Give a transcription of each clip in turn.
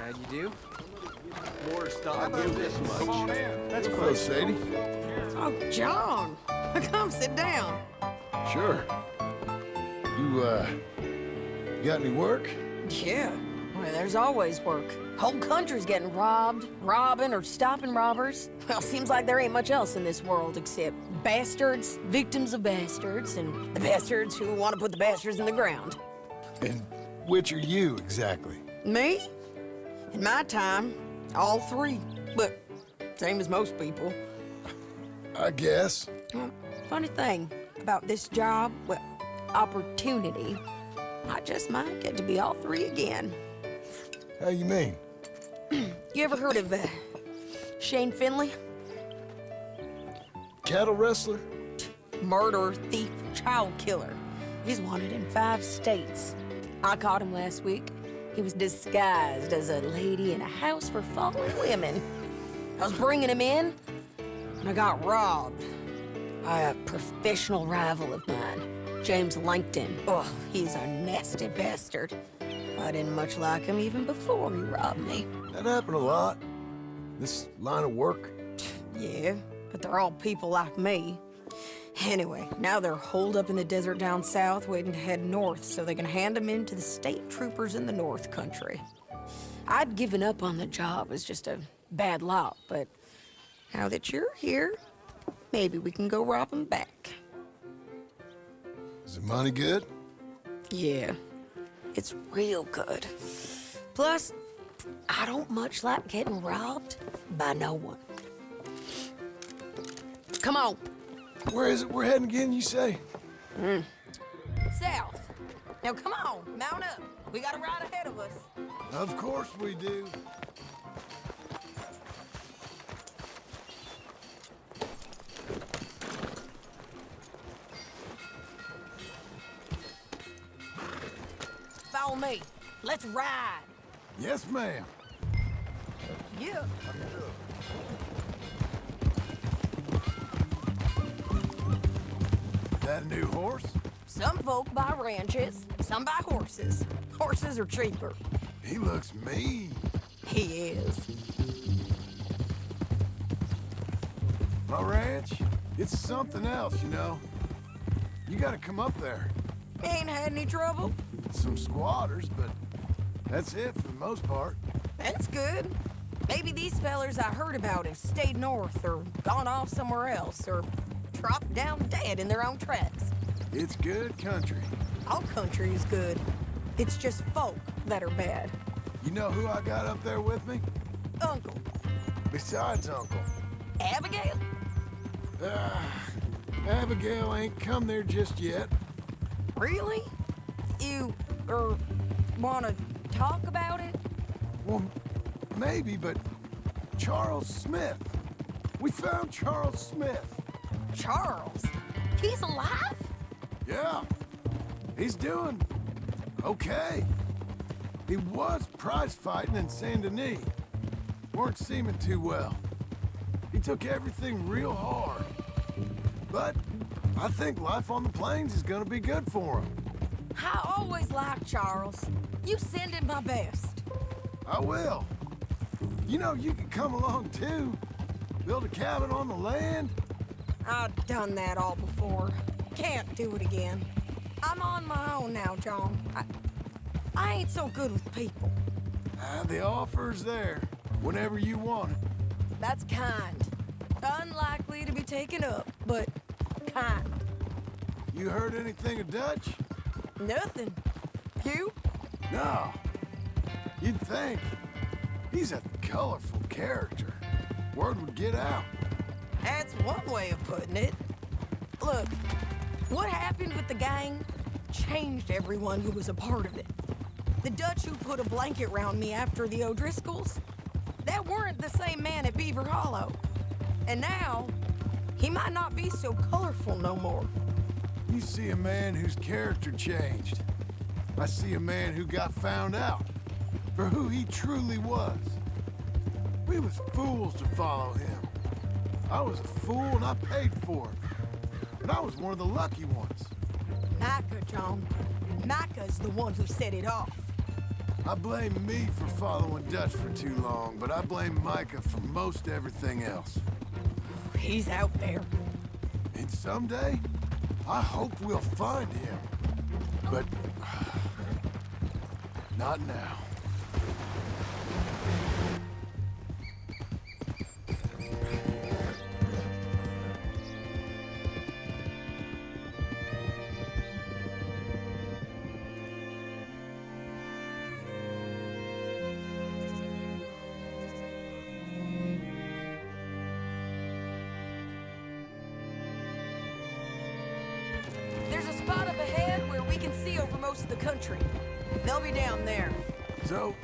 How'd you do? More stock give this much. Come on in. That's Hello, crazy. Sadie. Oh, John. Come sit down. Sure. You got any work? Yeah. Well, there's always work. Whole country's getting robbed, robbing, or stopping robbers. Well, seems like there ain't much else in this world except bastards, victims of bastards, and the bastards who want to put the bastards in the ground. And which are you, exactly? Me? In my time, all three. But same as most people. I guess. Well, funny thing about this job, well, opportunity, I just might get to be all three again. How you mean? You ever heard of Shane Finley? Cattle wrestler? Murderer, thief, child killer. He's wanted in 5 states. I caught him last week. He was disguised as a lady in a house for fallen women. I was bringing him in, and I got robbed by a professional rival of mine, James Langton. Oh, he's a nasty bastard. I didn't much like him even before he robbed me. That happened a lot. This line of work. Yeah, but they're all people like me. Anyway, now they're holed up in the desert down south, waiting to head north so they can hand them in to the state troopers in the north country. I'd given up on the job as just a bad lot, but now that you're here, maybe we can go rob them back. Is the money good? Yeah, it's real good. Plus, I don't much like getting robbed by no one. Come on. Where is it we're heading again, you say? South. Now come on, mount up. We got a ride ahead of us. Of course we do. Follow me. Let's ride. Yes, ma'am. Yeah. That a new horse? Some folk buy ranches, some buy horses. Horses are cheaper. He looks mean. He is. My ranch, it's something else, you know. You gotta come up there. Ain't had any trouble. Some squatters, but that's it for the most part. That's good. Maybe these fellers I heard about have stayed north or gone off somewhere else or dropped down dead in their own tracks. It's good country. All country is good. It's just folk that are bad. You know who I got up there with me? Uncle. Besides Uncle. Abigail? Abigail ain't come there just yet. Really? You, wanna talk about it? Well, maybe, but Charles Smith. We found Charles Smith. Charles? He's alive? Yeah. He's doing okay. He was prize fighting in Saint Denis. Weren't seeming too well. He took everything real hard. But I think life on the plains is gonna be good for him. I always liked Charles. You send him my best. I will. You know, you can come along too. Build a cabin on the land. I've done that all before. Can't do it again. I'm on my own now, John. I ain't so good with people. The offer's there whenever you want it. That's kind. Unlikely to be taken up, but kind. You heard anything of Dutch? Nothing. You? No. You'd think. He's a colorful character. Word would get out. That's one way of putting it. Look, what happened with the gang changed everyone who was a part of it. The Dutch who put a blanket round me after the O'Driscolls, that weren't the same man at Beaver Hollow. And now, he might not be so colorful no more. You see a man whose character changed. I see a man who got found out for who he truly was. We was fools to follow him. I was a fool and I paid for it. But I was one of the lucky ones. Micah, John. Micah's the one who set it off. I blame me for following Dutch for too long, but I blame Micah for most everything else. He's out there. And someday, I hope we'll find him. But... not now. There's a spot up ahead where we can see over most of the country. They'll be down there. So,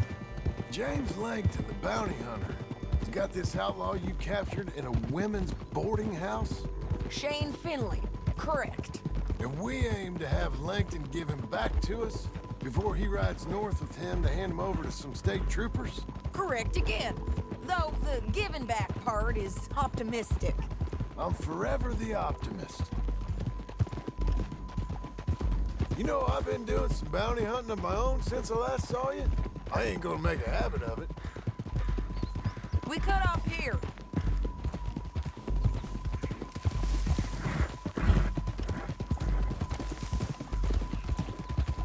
James Langton, the bounty hunter, has got this outlaw you captured in a women's boarding house? Shane Finley. Correct. And we aim to have Langton give him back to us before he rides north with him to hand him over to some state troopers? Correct again. Though the giving back part is optimistic. I'm forever the optimist. You know, I've been doing some bounty hunting of my own since I last saw you. I ain't gonna make a habit of it. We cut off here.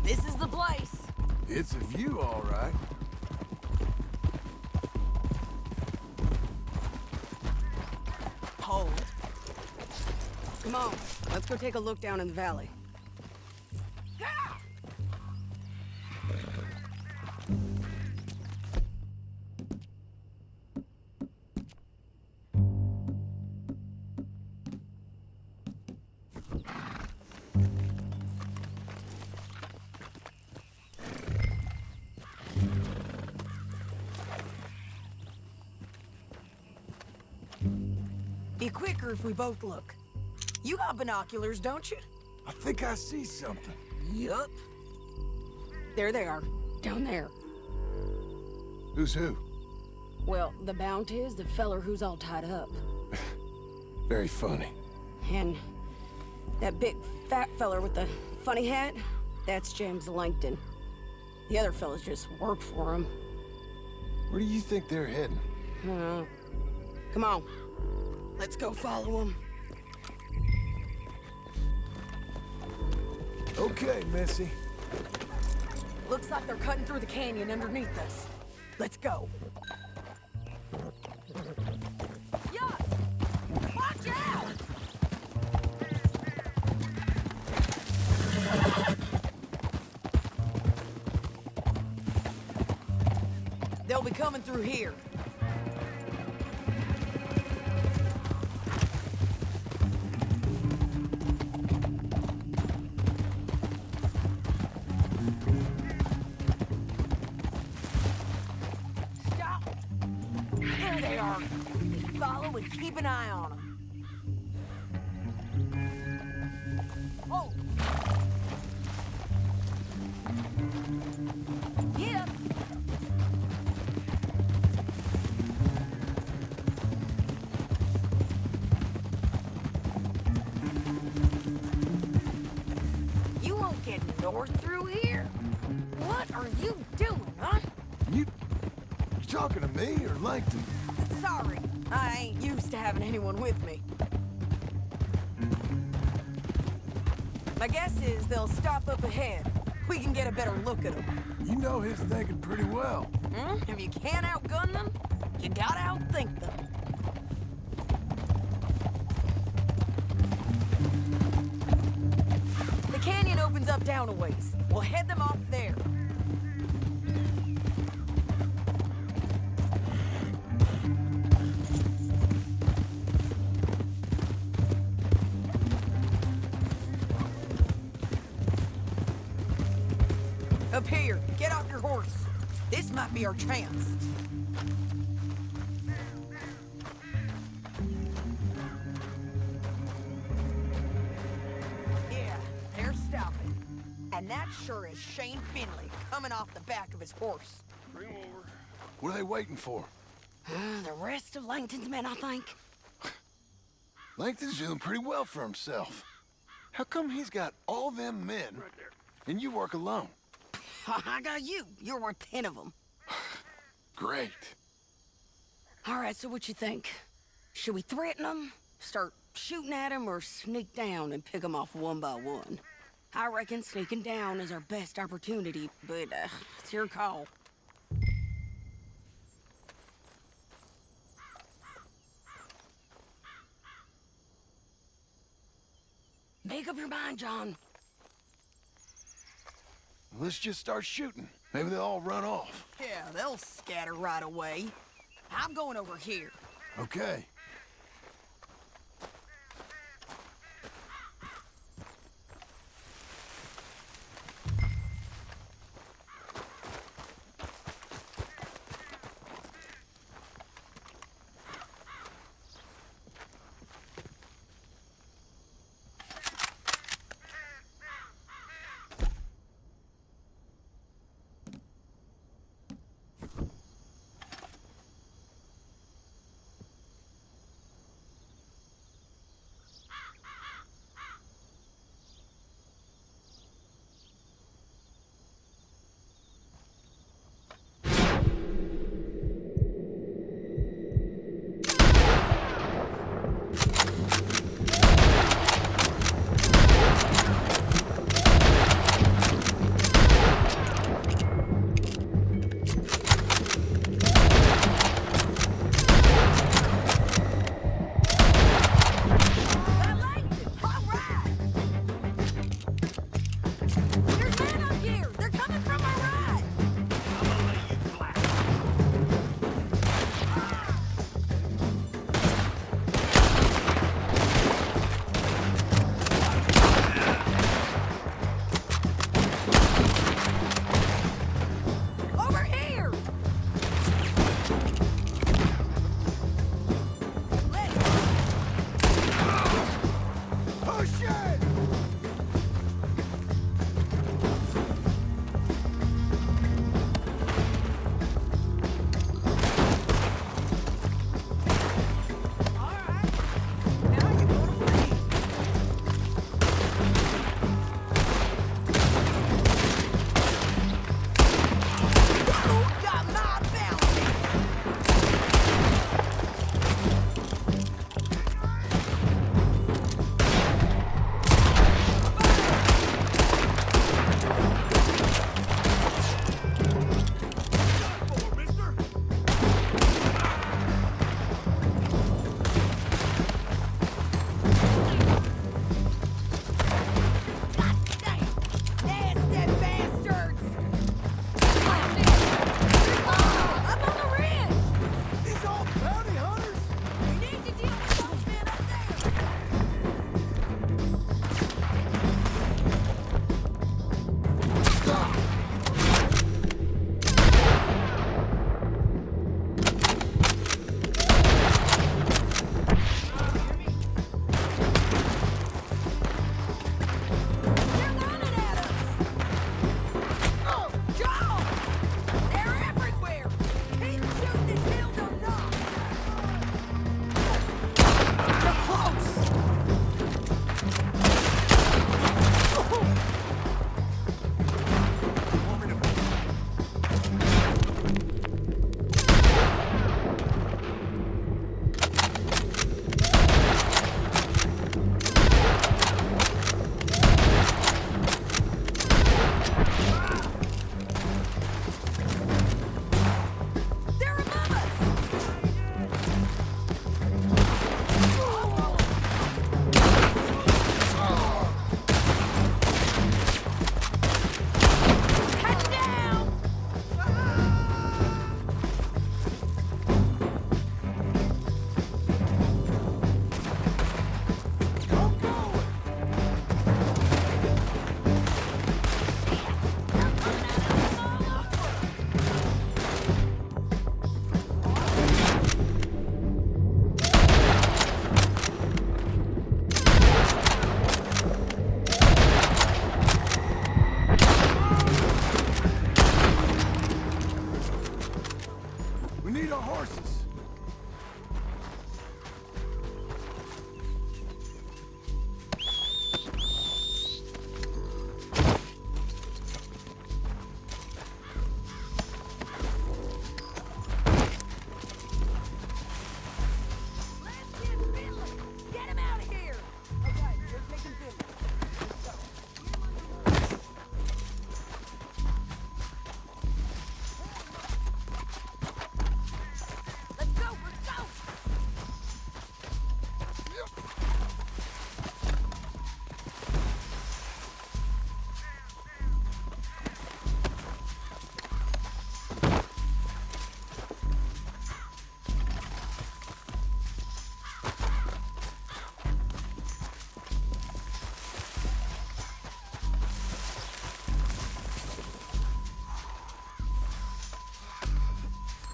This is the place. It's a view, all right. Hold. Come on, let's go take a look down in the valley. Be quicker if we both look. You got binoculars, don't you? I think I see something. Yup. There they are, down there. Who's who? Well, the bounty is the feller who's all tied up. Very funny. And that big fat feller with the funny hat, that's James Langton. The other fellas just work for him. Where do you think they're heading? Come on. Let's go follow him. Okay, Missy. Looks like they're cutting through the canyon underneath us. Let's go. Yeah! Watch out! They'll be coming through here. There they are. Just follow and keep an eye on them. Oh! Yeah! You won't get north through here? What are you doing, huh? You talking to me or Langton? Sorry, I ain't used to having anyone with me. My guess is they'll stop up ahead. We can get a better look at them. You know his thinking pretty well. If you can't outgun them, you gotta outthink them. The canyon opens up down a ways. We'll head them off there. Up here, get off your horse. This might be our chance. Yeah, they're stopping. And that sure is Shane Finley coming off the back of his horse. Bring him over. What are they waiting for? The rest of Langton's men, I think. Langton's doing pretty well for himself. How come he's got all them men Right there. and you work alone? I got you. You're worth 10 of them. Great. All right, so what you think? Should we threaten them, start shooting at them, or sneak down and pick them off one by one? I reckon sneaking down is our best opportunity, but it's your call. Make up your mind, John. Let's just start shooting. Maybe they'll all run off. Yeah, they'll scatter right away. I'm going over here. Okay.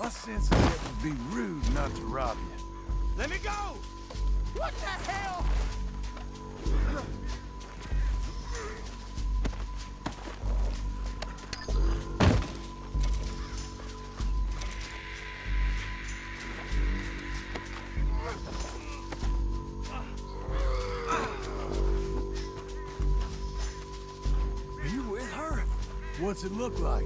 My sense is it would be rude not to rob you. Let me go! What the hell? Are you with her? What's it look like?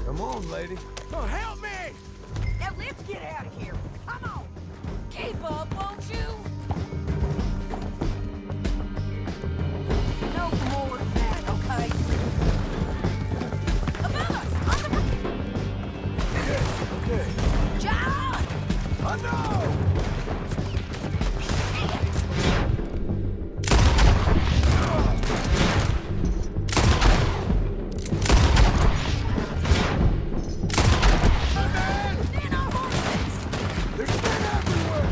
Come on, lady. Oh, help me! Now let's get out of here. Come on. Keep up, won't you? No more of that, okay? Above us! On the... Okay. John! Oh, no! In our horses! There's men everywhere!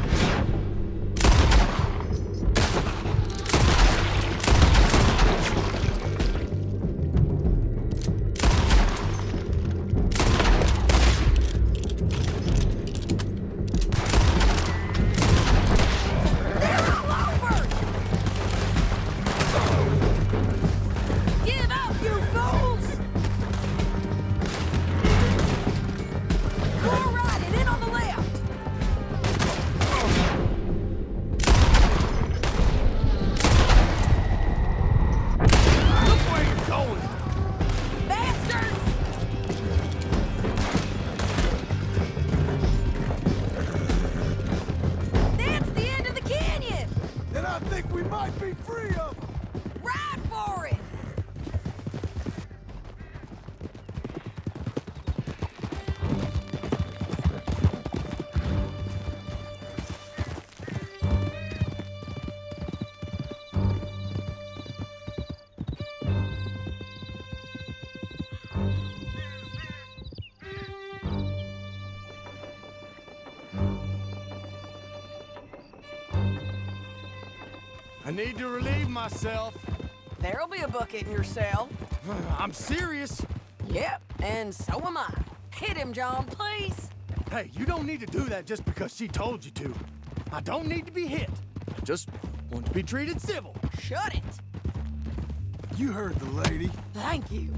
They're all over! Give up, you fools! Go right and in on the left! Look where you're going! Bastards! That's the end of the canyon! Then I think we might be free of them. Ride for it! I need to relieve myself. There'll be a bucket in your cell. I'm serious. Yep, and so am I. Hit him, John, please. Hey, you don't need to do that just because she told you to. I don't need to be hit. I just want to be treated civil. Shut it. You heard the lady. Thank you.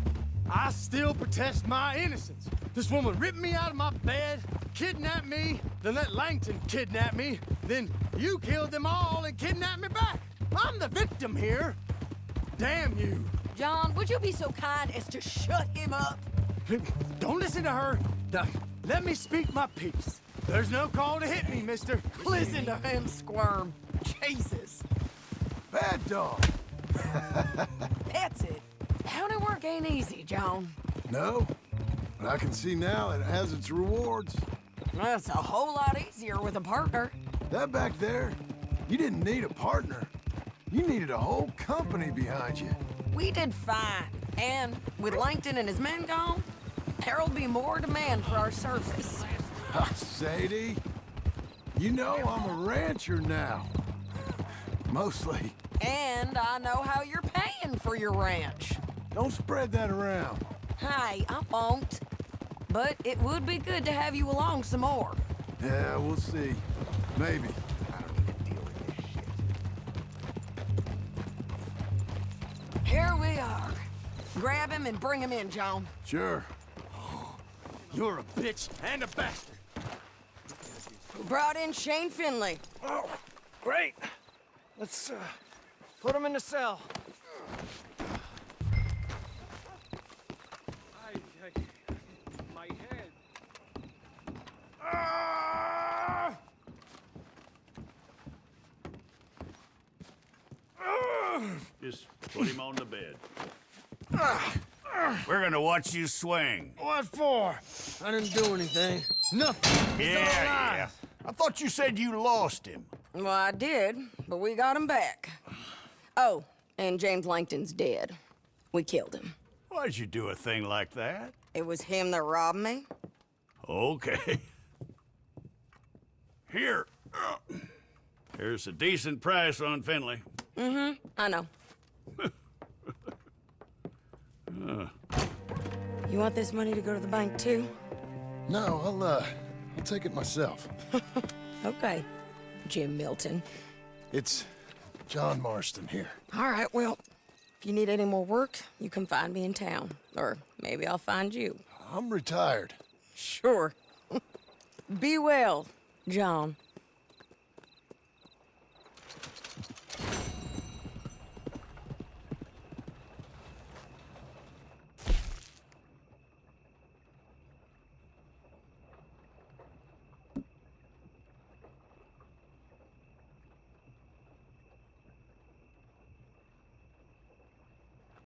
I still protest my innocence. This woman ripped me out of my bed, kidnapped me, then let Langton kidnap me, then you killed them all and kidnapped me back. I'm the victim here. Damn you. John, would you be so kind as to shut him up? Don't listen to her. Now, let me speak my piece. There's no call to hit me, mister. Listen to him squirm. Jesus. Bad dog. That's it. County work ain't easy, John. No, but I can see now it has its rewards. That's a whole lot easier with a partner. That back there, you didn't need a partner. You needed a whole company behind you. We did fine. And with Langton and his men gone, there'll be more demand for our service. Sadie, you know I'm a rancher now. Mostly. And I know how you're paying for your ranch. Don't spread that around. Hey, I won't. But it would be good to have you along some more. Yeah, we'll see. Maybe. Here we are. Grab him and bring him in, John. Sure. You're a bitch and a bastard. We brought in Shane Finley. Oh, great. Let's put him in the cell. My head. Just put him on the bed. We're gonna watch you swing. What for? I didn't do anything. Nothing. Yeah. I thought you said you lost him. Well, I did, but we got him back. Oh, and James Langton's dead. We killed him. Why'd you do a thing like that? It was him that robbed me. Okay. Here. Here's a decent price on Finley. I know. You want this money to go to the bank too? No, I'll take it myself. Okay, Jim Milton. It's John Marston here. All right, well, if you need any more work, you can find me in town. Or maybe I'll find you. I'm retired. Sure. Be well, John.